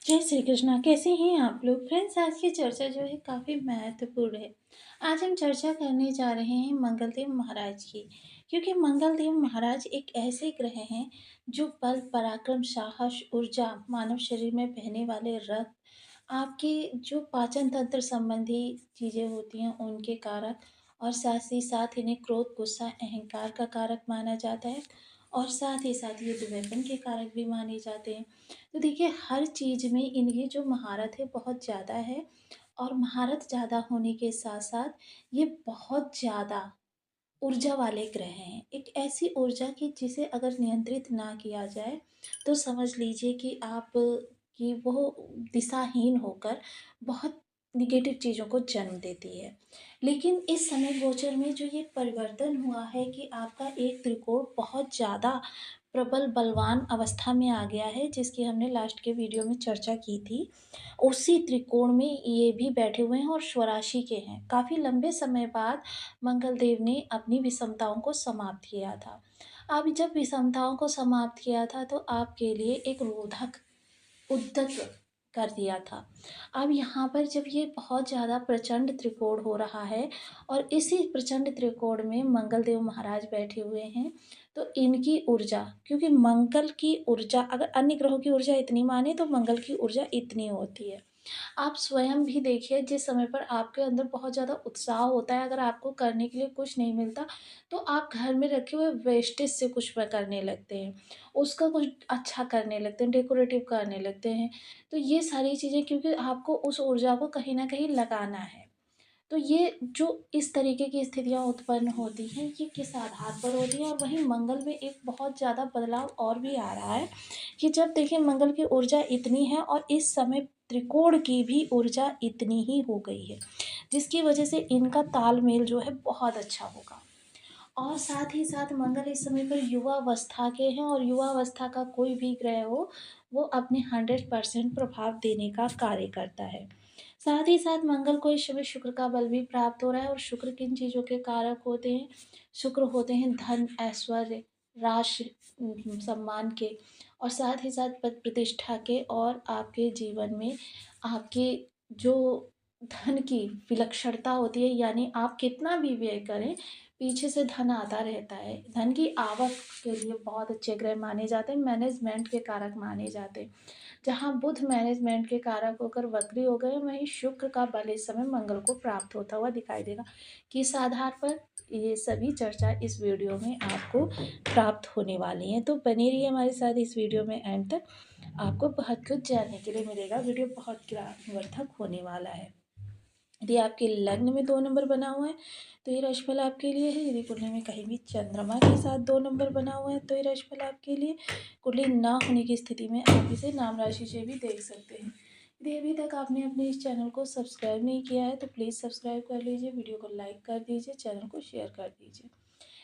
जय श्री कृष्णा। कैसे हैं आप लोग? फ्रेंड्स, आज की चर्चा जो है काफ़ी महत्वपूर्ण है। आज हम चर्चा करने जा रहे हैं मंगलदेव महाराज की, क्योंकि मंगलदेव महाराज एक ऐसे ग्रह हैं जो बल, पराक्रम, साहस, ऊर्जा, मानव शरीर में बहने वाले रक्त, आपके जो पाचन तंत्र संबंधी चीज़ें होती हैं उनके कारक, और साथ ही साथ इन्हें क्रोध, गुस्सा, अहंकार का कारक माना जाता है, और साथ ही साथ ये दुर्व्यसन के कारक भी माने जाते हैं। तो देखिए, हर चीज़ में इनकी जो महारत है बहुत ज़्यादा है, और महारत ज़्यादा होने के साथ-साथ ये बहुत ज़्यादा ऊर्जा वाले ग्रह हैं। एक ऐसी ऊर्जा कि जिसे अगर नियंत्रित ना किया जाए, तो समझ लीजिए कि आप कि वो दिशाहीन होकर बहुत नेगेटिव चीज़ों को जन्म देती है। लेकिन इस समय गोचर में जो ये परिवर्तन हुआ है कि आपका एक त्रिकोण बहुत ज़्यादा प्रबल बलवान अवस्था में आ गया है, जिसकी हमने लास्ट के वीडियो में चर्चा की थी। उसी त्रिकोण में ये भी बैठे हुए हैं और स्वराशि के हैं। काफ़ी लंबे समय बाद मंगल देव ने अपनी विषमताओं को समाप्त किया था। अब जब विषमताओं को समाप्त किया था, तो आपके लिए एक रोधक उद्यत कर दिया था। अब यहाँ पर जब ये बहुत ज़्यादा प्रचंड त्रिकोण हो रहा है, और इसी प्रचंड त्रिकोण में मंगल देव महाराज बैठे हुए हैं, तो इनकी ऊर्जा, क्योंकि मंगल की ऊर्जा अगर अन्य ग्रहों की ऊर्जा इतनी माने तो मंगल की ऊर्जा इतनी होती है। आप स्वयं भी देखिए, जिस समय पर आपके अंदर बहुत ज़्यादा उत्साह होता है, अगर आपको करने के लिए कुछ नहीं मिलता, तो आप घर में रखे हुए वेस्टेज से कुछ करने लगते हैं, उसका कुछ अच्छा करने लगते हैं, डेकोरेटिव करने लगते हैं। तो ये सारी चीज़ें, क्योंकि आपको उस ऊर्जा को कहीं न कहीं लगाना है। तो ये जो इस तरीके की स्थितियाँ उत्पन्न होती हैं, ये किस आधार पर होती हैं? और वहीं मंगल में एक बहुत ज़्यादा बदलाव और भी आ रहा है, कि जब देखिए मंगल की ऊर्जा इतनी है और इस समय त्रिकोण की भी ऊर्जा इतनी ही हो गई है, जिसकी वजह से इनका तालमेल जो है बहुत अच्छा होगा। और साथ ही साथ मंगल इस समय पर युवावस्था के हैं, और युवावस्था का कोई भी ग्रह हो, वो अपने 100% प्रभाव देने का कार्य करता है। साथ ही साथ मंगल को इस समय शुक्र का बल भी प्राप्त हो रहा है, और शुक्र किन चीज़ों के कारक होते हैं? शुक्र होते हैं धन, ऐश्वर्य, राशि, सम्मान के, और साथ ही साथ पद प्रतिष्ठा के, और आपके जीवन में आपके जो धन की विलक्षणता होती है, यानी आप कितना भी व्यय करें, पीछे से धन आता रहता है। धन की आवक के लिए बहुत अच्छे ग्रह माने जाते हैं, मैनेजमेंट के कारक माने जाते हैं। जहाँ बुध मैनेजमेंट के कारक होकर वक्री हो गए, वहीं शुक्र का बल इस समय मंगल को प्राप्त होता हुआ दिखाई देगा। किस आधार पर? ये सभी चर्चा इस वीडियो में आपको प्राप्त होने वाली है, तो बने रहिए हमारे साथ इस वीडियो में एंड तक। आपको बहुत कुछ जानने के लिए मिलेगा। वीडियो बहुत ज्ञानवर्धक होने वाला है। यदि आपके लग्न में 2 नंबर बना हुआ है, तो ये राशिफल आपके लिए है। यदि कुंडली में कहीं भी चंद्रमा के साथ 2 नंबर बना हुआ है, तो ये राशिफल आपके लिए। कुंडली ना होने की स्थिति में आप इसे नाम राशि से भी देख सकते हैं। यदि अभी तक आपने अपने इस चैनल को सब्सक्राइब नहीं किया है, तो प्लीज़ सब्सक्राइब कर लीजिए, वीडियो को लाइक कर दीजिए, चैनल को शेयर कर दीजिए।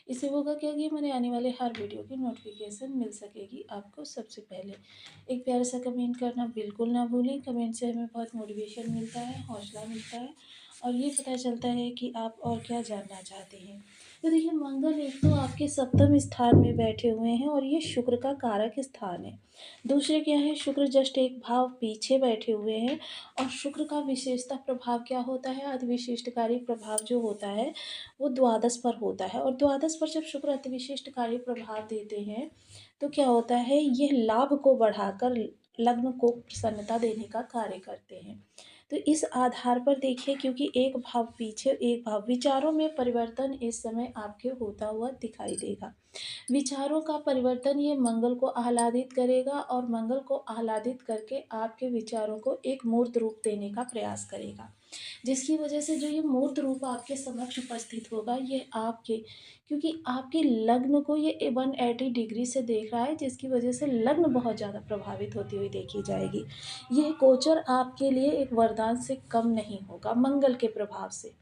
इससे होगा क्या कि हमारे आने वाले हर वीडियो की नोटिफिकेशन मिल सकेगी आपको सबसे पहले। एक प्यारा सा कमेंट करना बिल्कुल ना भूलें। कमेंट से हमें बहुत मोटिवेशन मिलता है, हौसला मिलता है, और ये पता चलता है कि आप और क्या जानना चाहते हैं। तो देखिए, मंगल एक तो आपके सप्तम स्थान में बैठे हुए हैं, और ये शुक्र का कारक स्थान है। दूसरे क्या है, शुक्र जस्ट एक भाव पीछे बैठे हुए हैं, और शुक्र का विशेषता प्रभाव क्या होता है? अति विशिष्टकारी प्रभाव जो होता है, वो द्वादश पर होता है, और द्वादश पर जब शुक्र अति विशिष्टकारी प्रभाव देते हैं, तो क्या होता है, ये लाभ को बढ़ाकर लग्न को प्रसन्नता देने का कार्य करते हैं। तो इस आधार पर देखिए, क्योंकि एक भाव पीछे, एक भाव, विचारों में परिवर्तन इस समय आपके होता हुआ दिखाई देगा। विचारों का परिवर्तन ये मंगल को आह्लादित करेगा, और मंगल को आह्लादित करके आपके विचारों को एक मूर्त रूप देने का प्रयास करेगा, जिसकी वजह से जो ये मूर्त रूप आपके समक्ष उपस्थित होगा, ये आपके, क्योंकि आपके लग्न को ये 180 डिग्री से देख रहा है, जिसकी वजह से लग्न बहुत ज़्यादा प्रभावित होती हुई देखी जाएगी। यह गोचर आपके लिए एक वरदान से कम नहीं होगा मंगल के प्रभाव से,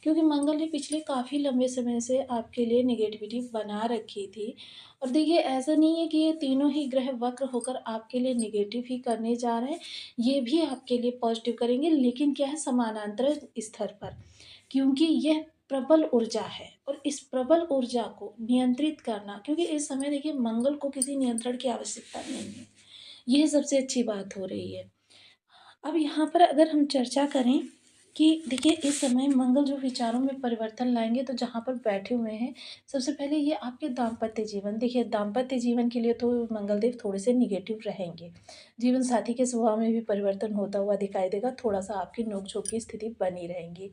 क्योंकि मंगल ने पिछले काफ़ी लंबे समय से आपके लिए नेगेटिविटी बना रखी थी। और देखिए, ऐसा नहीं है कि ये तीनों ही ग्रह वक्र होकर आपके लिए नेगेटिव ही करने जा रहे हैं, ये भी आपके लिए पॉजिटिव करेंगे, लेकिन क्या है, समानांतर स्तर पर, क्योंकि यह प्रबल ऊर्जा है, और इस प्रबल ऊर्जा को नियंत्रित करना, क्योंकि इस समय देखिए मंगल को किसी नियंत्रण की आवश्यकता नहीं है, यह सबसे अच्छी बात हो रही है। अब यहाँ पर अगर हम चर्चा करें कि देखिए इस समय मंगल जो विचारों में परिवर्तन लाएँगे तो जहाँ पर बैठे हुए हैं, सबसे पहले ये आपके दाम्पत्य जीवन देखिए दाम्पत्य जीवन के लिए तो मंगलदेव थोड़े-से नेगेटिव रहेंगे। जीवन साथी के स्वभाव में भी परिवर्तन होता हुआ दिखाई देगा, थोड़ा-सा आपकी नोक-झोंक की स्थिति बनी रहेंगी।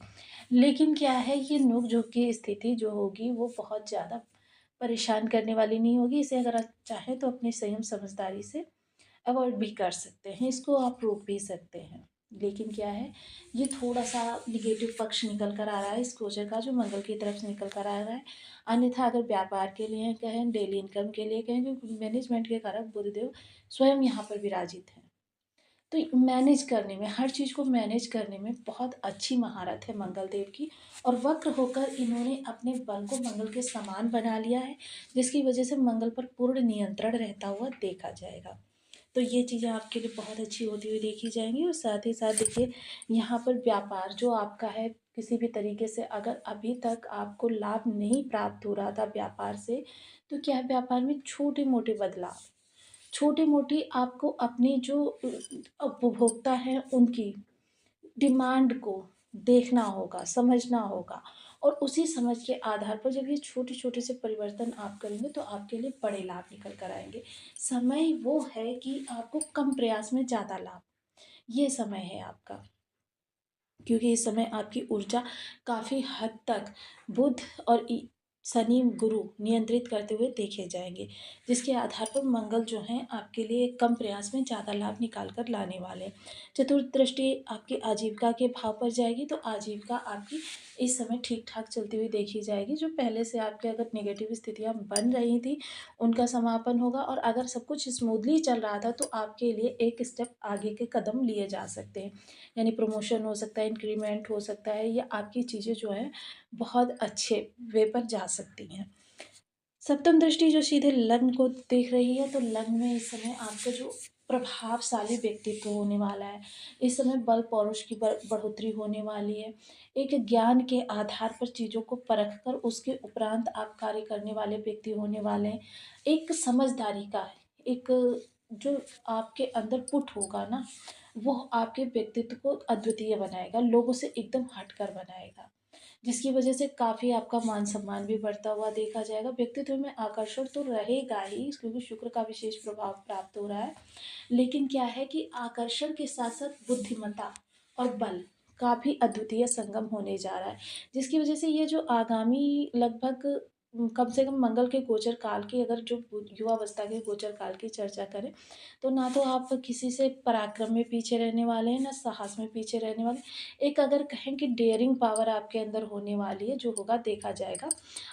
लेकिन क्या है ये नोक-झोंक की स्थिति जो होगी वो बहुत ज़्यादा परेशान करने वाली नहीं होगी, इसे अगर आप चाहें तो अपने संयम समझदारी से अवॉइड भी कर सकते हैं, इसको आप रोक भी सकते हैं। लेकिन क्या है, ये थोड़ा-सा नेगेटिव पक्ष निकल कर आ रहा है इस गोचर का जो मंगल की तरफ से निकल कर आ रहा है। अन्यथा अगर व्यापार के लिए कहें, डेली इनकम के लिए कहें, क्योंकि मैनेजमेंट के कारक बुधदेव स्वयं यहाँ पर विराजित हैं। तो मैनेज करने में, हर चीज़ को मैनेज करने में बहुत अच्छी महारत है मंगल देव की और वक्र होकर इन्होंने अपने बल को मंगल के समान बना लिया है, जिसकी वजह से मंगल पर पूर्ण नियंत्रण रहता हुआ देखा जाएगा। तो ये चीज़ें आपके लिए बहुत अच्छी होती हुई देखी जाएँगी और साथ ही साथ देखिए यहाँ पर व्यापार जो आपका है किसी भी तरीके से अगर अभी तक आपको लाभ नहीं प्राप्त हो रहा था व्यापार से, तो क्या है व्यापार में छोटे-मोटे बदलाव, छोटी-मोटी आपको अपनी जो उपभोक्ता हैं उनकी डिमांड को देखना होगा, समझना होगा और उसी समझ के आधार पर जब ये छोटे-छोटे से परिवर्तन आप करेंगे तो आपके लिए बड़े लाभ निकल कर आएँगे। समय वो है कि आपको कम प्रयास में ज़्यादा लाभ, ये समय है आपका। क्योंकि इस समय आपकी ऊर्जा काफ़ी हद तक बुध और शनि गुरु नियंत्रित करते हुए देखे जाएंगे, जिसके आधार पर मंगल जो हैं आपके लिए कम प्रयास में ज़्यादा लाभ निकाल कर लाने वाले हैं। चतुर्थ दृष्टि आपकी आजीविका के भाव पर जाएगी तो आजीविका आपकी इस समय ठीक ठाक चलती हुई देखी जाएगी। जो पहले से आपके अगर नेगेटिव स्थितियाँ बन रही थी उनका समापन होगा और अगर सब कुछ स्मूथली चल रहा था तो आपके लिए एक स्टेप आगे के कदम लिए जा सकते हैं। यानी प्रमोशन हो सकता है, इंक्रीमेंट हो सकता है या आपकी चीज़ें जो हैं बहुत अच्छे वे पर जा सकती हैं। सप्तम दृष्टि जो सीधे लग्न को देख रही है तो लग्न में इस समय आपका जो प्रभावशाली व्यक्तित्व होने वाला है। इस समय बल पौरुष की बढ़ोतरी होने वाली है। एक ज्ञान के आधार पर चीज़ों को परख कर उसके उपरांत आप कार्य करने वाले व्यक्ति होने वाले हैं। एक समझदारी का एक जो आपके अंदर पुट होगा ना, वो आपके व्यक्तित्व को अद्वितीय बनाएगा, लोगों से एकदम हटकर बनाएगा। जिसकी वजह से काफ़ी आपका मान-सम्मान भी बढ़ता हुआ देखा जाएगा। व्यक्तित्व में आकर्षण तो रहेगा ही क्योंकि शुक्र का विशेष प्रभाव प्राप्त हो रहा है। लेकिन क्या है कि आकर्षण के साथ-साथ बुद्धिमत्ता और बल का भी अद्वितीय संगम होने जा रहा है। जिसकी वजह से ये जो आगामी लगभग कम से कम मंगल के गोचर काल की अगर जो युवावस्था के गोचर काल की चर्चा करें, तो ना तो आप किसी से पराक्रम में पीछे रहने वाले हैं, ना साहस में पीछे रहने वाले हैं। एक अगर कहें कि डेयरिंग पावर आपके अंदर होने वाली है, जो होगा देखा जाएगा।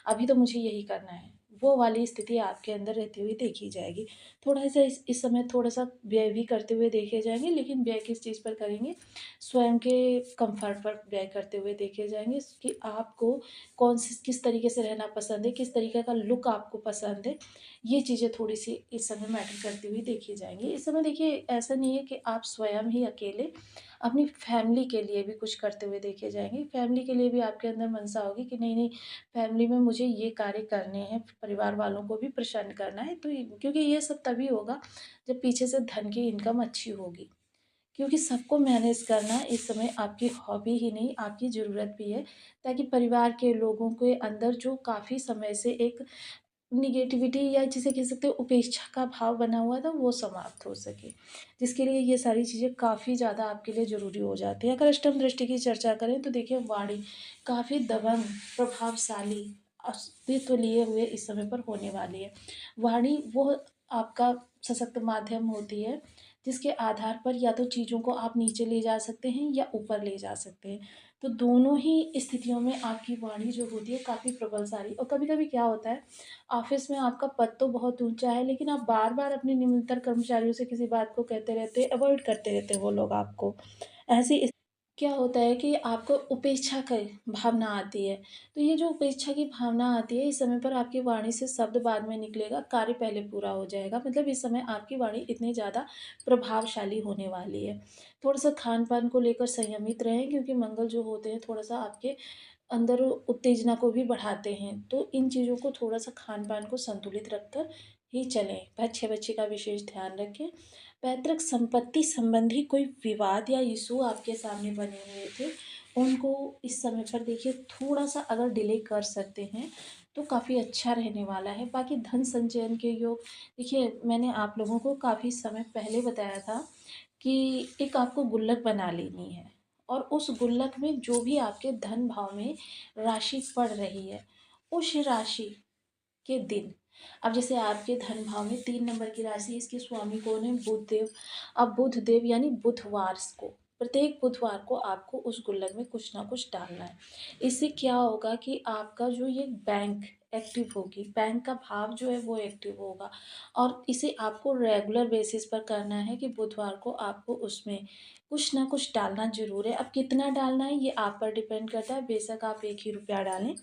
अभी तो मुझे यही करना है, वो वाली स्थिति आपके अंदर रहती हुई देखी जाएगी। थोड़ा-सा इस समय थोड़ा-सा व्यय भी करते हुए देखे जाएँगे, लेकिन व्यय किस चीज़ पर करेंगे? स्वयं के कम्फ़र्ट पर व्यय करते हुए देखे जाएँगे कि आपको कौन-सी किस तरीके से रहना पसंद है, किस तरीके का लुक आपको पसंद है, ये चीज़ें थोड़ी-सी इस समय मैटर करती हुई देखी जाएँगी। इस समय देखिए ऐसा नहीं है कि आप स्वयं ही अकेले अपनी फैमिली के लिए भी कुछ करते हुए देखे जाएँगे। फैमिली के लिए भी आपके अंदर मनसा होगी कि नहीं, नहीं फैमिली में मुझे ये कार्य करने हैं, परिवार वालों को भी प्रसन्न करना है। तो ये क्योंकि ये सब तभी होगा जब पीछे से धन की इनकम अच्छी होगी। क्योंकि सबको मैनेज करना इस समय आपकी हॉबी ही नहीं, आपकी ज़रूरत भी है, ताकि परिवार के लोगों के अंदर जो काफ़ी समय से एक नेगेटिविटी या जिसे कह सकते हैं उपेक्षा का भाव बना हुआ था, वो समाप्त हो सके। जिसके लिए ये सारी चीज़ें काफ़ी ज़्यादा आपके लिए ज़रूरी हो जाती हैं। अगर अष्टम दृष्टि की चर्चा करें तो देखिए वाणी काफ़ी दबंग, प्रभावशाली अस्तित्व लिए हुए इस समय पर होने वाली है। वाणी वो आपका सशक्त माध्यम होती है, जिसके आधार पर या तो चीज़ों को आप नीचे ले जा सकते हैं या ऊपर ले जा सकते हैं। तो दोनों ही स्थितियों में आपकी वाणी जो होती है काफ़ी प्रबलशाली और कभी-कभी क्या होता है ऑफ़िस में आपका पद तो बहुत ऊँचा है, लेकिन आप बार-बार अपने निम्नतर कर्मचारियों से किसी बात को कहते रहते हैं, अवॉइड करते रहते हैं वो लोग आपको। ऐसी क्या होता है कि आपको उपेक्षा की भावना आती है। तो ये जो उपेक्षा की भावना आती है, इस समय पर आपकी वाणी से शब्द बाद में निकलेगा, कार्य पहले पूरा हो जाएगा। मतलब इस समय आपकी वाणी इतनी ज़्यादा प्रभावशाली होने वाली है। थोड़ा-सा खान-पान को लेकर संयमित रहें क्योंकि मंगल जो होते हैं थोड़ा-सा आपके अंदर उत्तेजना को भी बढ़ाते हैं। तो इन चीज़ों को थोड़ा-सा खान-पान को संतुलित रखकर ही चलें। बच्चे-बच्ची का विशेष ध्यान रखें। पैतृक संपत्ति संबंधी कोई विवाद या इशू आपके सामने बने हुए थे, उनको इस समय पर देखिए थोड़ा-सा अगर डिले कर सकते हैं, तो काफ़ी अच्छा रहने वाला है। बाकी धन संचयन के योग देखिए मैंने आप लोगों को काफ़ी समय पहले बताया था कि एक आपको गुल्लक बना लेनी है और उस गुल्लक में जो भी आपके धन भाव में राशि पड़ रही है, उस राशि के दिन, अब जैसे आपके धन भाव में 3 नंबर की राशि, इसके स्वामी कौन है? बुधदेव। अब बुधदेव यानी बुधवार को, प्रत्येक बुधवार को आपको उस गुल्लक में कुछ ना कुछ डालना है। इससे क्या होगा कि आपका जो ये बैंक एक्टिव होगी, बैंक का भाव जो है वो एक्टिव होगा और इसे आपको रेगुलर बेसिस पर करना है कि बुधवार को आपको उसमें कुछ ना कुछ डालना ज़रूर है। अब कितना डालना है ये आप पर डिपेंड करता है, बेशक आप 1 ही रुपया डालें,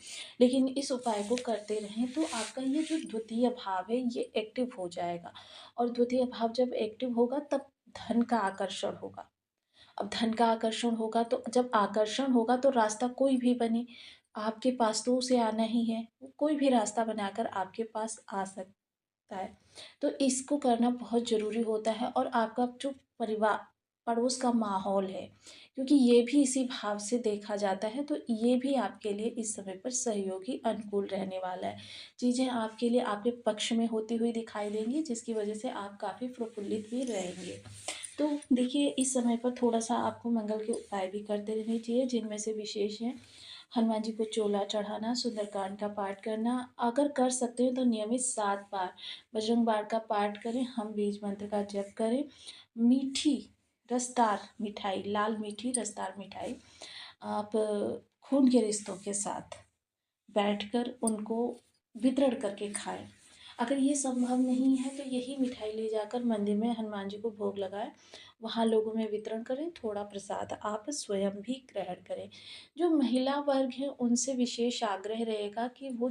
लेकिन इस उपाय को करते रहें तो आपका ये जो द्वितीय भाव है ये एक्टिव हो जाएगा और द्वितीय भाव जब एक्टिव होगा तब धन का आकर्षण होगा। अब धन का आकर्षण होगा तो जब आकर्षण होगा तो रास्ता कोई भी बने, आपके पास तो उसे आना ही है, वो कोई भी रास्ता बनाकर आपके पास आ सकता है। तो इसको करना बहुत ज़रूरी होता है और आपका जो परिवार पड़ोस का माहौल है, क्योंकि ये भी इसी भाव से देखा जाता है, तो ये भी आपके लिए इस समय पर सहयोगी अनुकूल रहने वाला है। चीज़ें आपके लिए आपके पक्ष में होती हुई दिखाई देंगी, जिसकी वजह से आप काफ़ी प्रफुल्लित भी रहेंगे। तो देखिए इस समय पर थोड़ा-सा आपको मंगल के उपाय भी करते रहने चाहिए, जिनमें से विशेष हैं हनुमान जी को चोला चढ़ाना, सुंदरकांड का पाठ करना, अगर कर सकते हैं तो नियमित 7 बार बजरंग बाण का पाठ करें, हम बीज मंत्र का जप करें, मीठी रसदार मिठाई, लाल मीठी रसदार मिठाई आप खून के रिश्तों के साथ बैठकर उनको वितरण करके खाएँ। अगर ये संभव नहीं है तो यही मिठाई ले जाकर मंदिर में हनुमान जी को भोग लगाएँ, वहाँ लोगों में वितरण करें, थोड़ा प्रसाद आप स्वयं भी ग्रहण करें। जो महिला वर्ग है उनसे विशेष आग्रह रहेगा कि वो